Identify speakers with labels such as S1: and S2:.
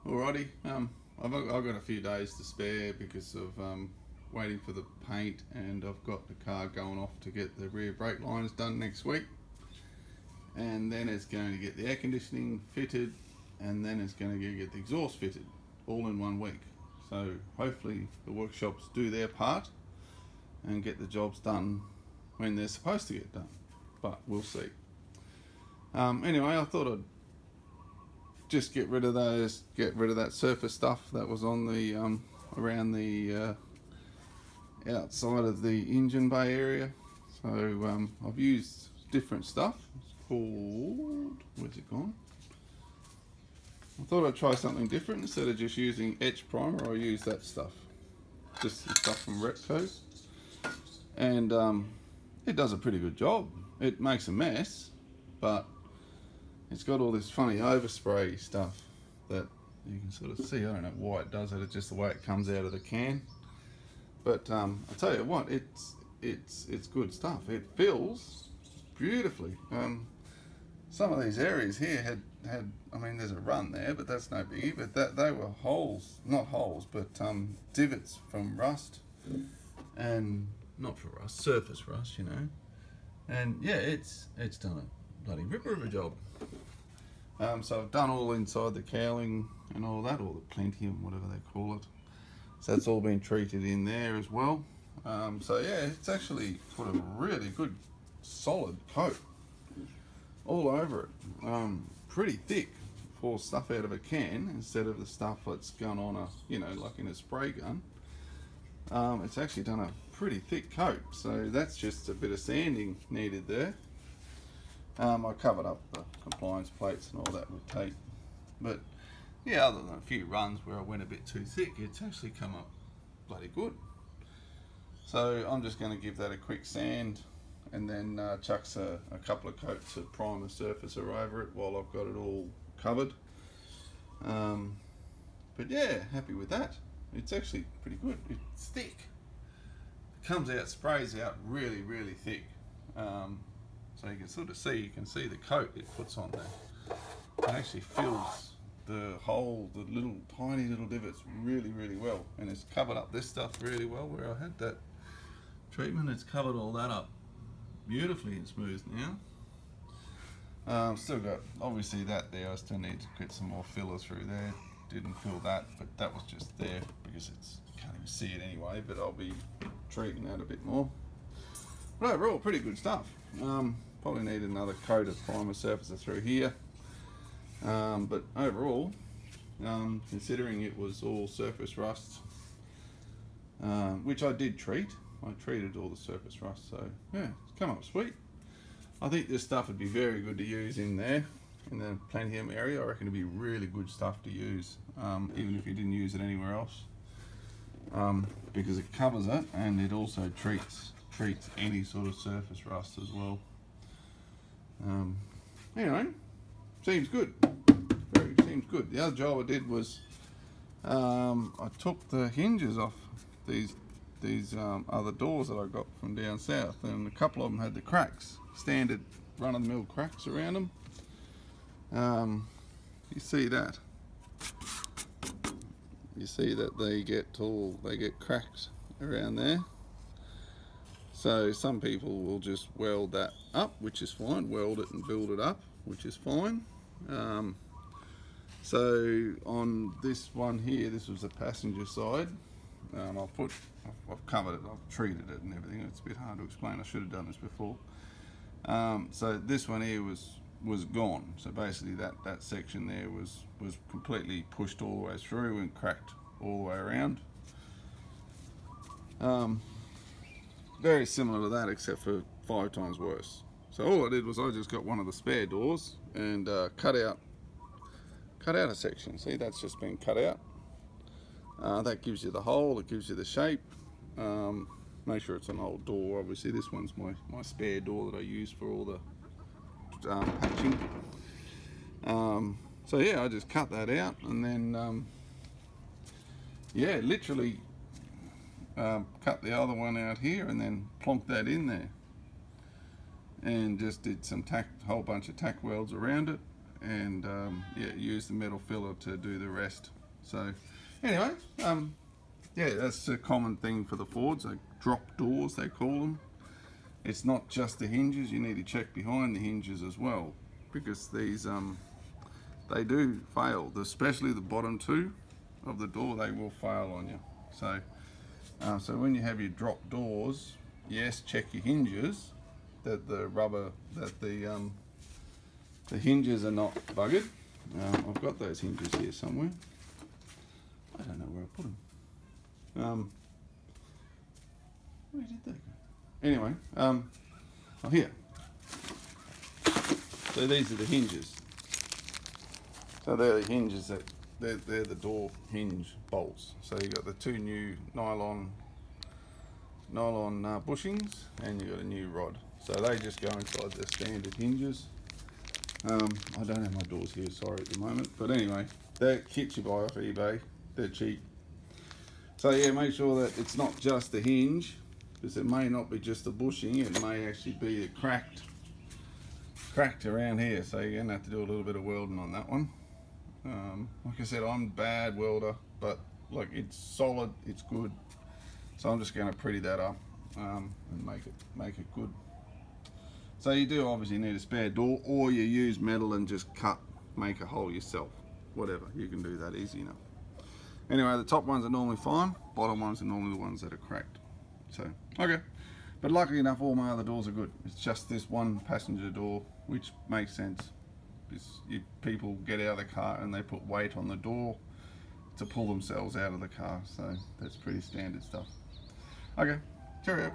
S1: Alrighty, I've got a few days to spare because of waiting for the paint, and I've got the car going off to get the rear brake lines done next week, and then it's going to get the air conditioning fitted, and then it's going to get the exhaust fitted, all in 1 week. So hopefully the workshops do their part and get the jobs done when they're supposed to get done, but we'll see. Anyway, I thought I'd just get rid of that surface stuff that was on the around the outside of the engine bay area. So I've used different stuff. It's called, where's it gone? I thought I'd try something different. Instead of just using etch primer, I use that stuff, just the stuff from Repco, and it does a pretty good job. It makes a mess, but it's got all this funny overspray stuff that you can sort of see. I don't know why it does it. It's just the way it comes out of the can. But I'll tell you what, it's good stuff. It fills beautifully. Some of these areas here had I mean, there's a run there, but that's no biggie. But they were holes, not holes, but divots from rust, and not for rust, surface rust, you know. And yeah, it's done a bloody ripper of a job. So I've done all inside the cowling and all that, or the plentium, whatever they call it. So that's all been treated in there as well. So yeah, it's actually put a really good solid coat all over it. Pretty thick for stuff out of a can instead of the stuff that's gone on a, you know, like in a spray gun. It's actually done a pretty thick coat, so that's just a bit of sanding needed there. I covered up the compliance plates and all that with tape, but yeah, other than a few runs where I went a bit too thick, it's actually come up bloody good. So I'm just going to give that a quick sand, and then chucks a couple of coats of primer surfacer over it while I've got it all covered. But yeah, happy with that. It's actually pretty good. It's thick. It comes out, sprays out really, really thick. So you can sort of see, you can see the coat it puts on there. It actually fills the hole, the little tiny little divots really, really well, and it's covered up this stuff really well. Where I had that treatment, it's covered all that up beautifully and smooth now. Still got obviously that there. I still need to get some more filler through there. Didn't fill that, but that was just there because it's, you can't even see it anyway, but I'll be treating that a bit more. But overall, pretty good stuff. Probably need another coat of primer surfacer through here, but overall, considering it was all surface rust, which I did treat, I treated all the surface rust, so yeah, it's come up sweet. I think this stuff would be very good to use in there, in the plentium area. I reckon it'd be really good stuff to use, even if you didn't use it anywhere else, because it covers it, and it also treats any sort of surface rust as well. Anyway, seems good. Seems good. The other job I did was I took the hinges off these other doors that I got from down south, and a couple of them had the cracks, standard run-of-the-mill cracks around them. You see that? You see that they get cracked around there. So some people will just weld that up, which is fine. Weld it and build it up, which is fine. So on this one here, this was the passenger side. I've covered it, I've treated it and everything. It's a bit hard to explain. I should have done this before. So this one here was gone. So basically that section there was completely pushed all the way through and cracked all the way around. Very similar to that, except for 5 times worse. So all I did was I just got one of the spare doors and cut out a section. See, that's just been cut out. That gives you the hole, it gives you the shape. Make sure it's an old door. Obviously this one's my spare door that I use for all the patching. So yeah, I just cut that out, and then yeah, literally cut the other one out here and then plonked that in there, and just did some whole bunch of tack welds around it, and yeah, use the metal filler to do the rest. So anyway, yeah, that's a common thing for the Fords. Like drop doors, they call them. It's not just the hinges, you need to check behind the hinges as well, because these they do fail, especially the bottom two of the door. They will fail on you. So so when you have your drop doors, yes, check your hinges, that the rubber, that the hinges are not buggered. I've got those hinges here somewhere. I don't know where I put them. Where did they go? Anyway, oh, here. So these are the hinges. So they're the hinges that they're the door hinge bolts. So you got the two new nylon bushings, and you got a new rod. So they just go inside the standard hinges. I don't have my doors here, sorry, at the moment. But anyway, they're kits you buy off eBay. They're cheap. So yeah, make sure that it's not just the hinge, because it may not be just the bushing, it may actually be cracked around here, so you're gonna have to do a little bit of welding on that one. Like I said, I'm a bad welder, but like, it's solid, it's good, so I'm just gonna pretty that up and make it good. So you do obviously need a spare door, or you use metal and just make a hole yourself, whatever, you can do that easy enough. Anyway, the top ones are normally fine, bottom ones are normally the ones that are cracked. So, okay. But luckily enough, all my other doors are good. It's just this one passenger door, which makes sense. People get out of the car and they put weight on the door to pull themselves out of the car. So that's pretty standard stuff. Okay, cheerio.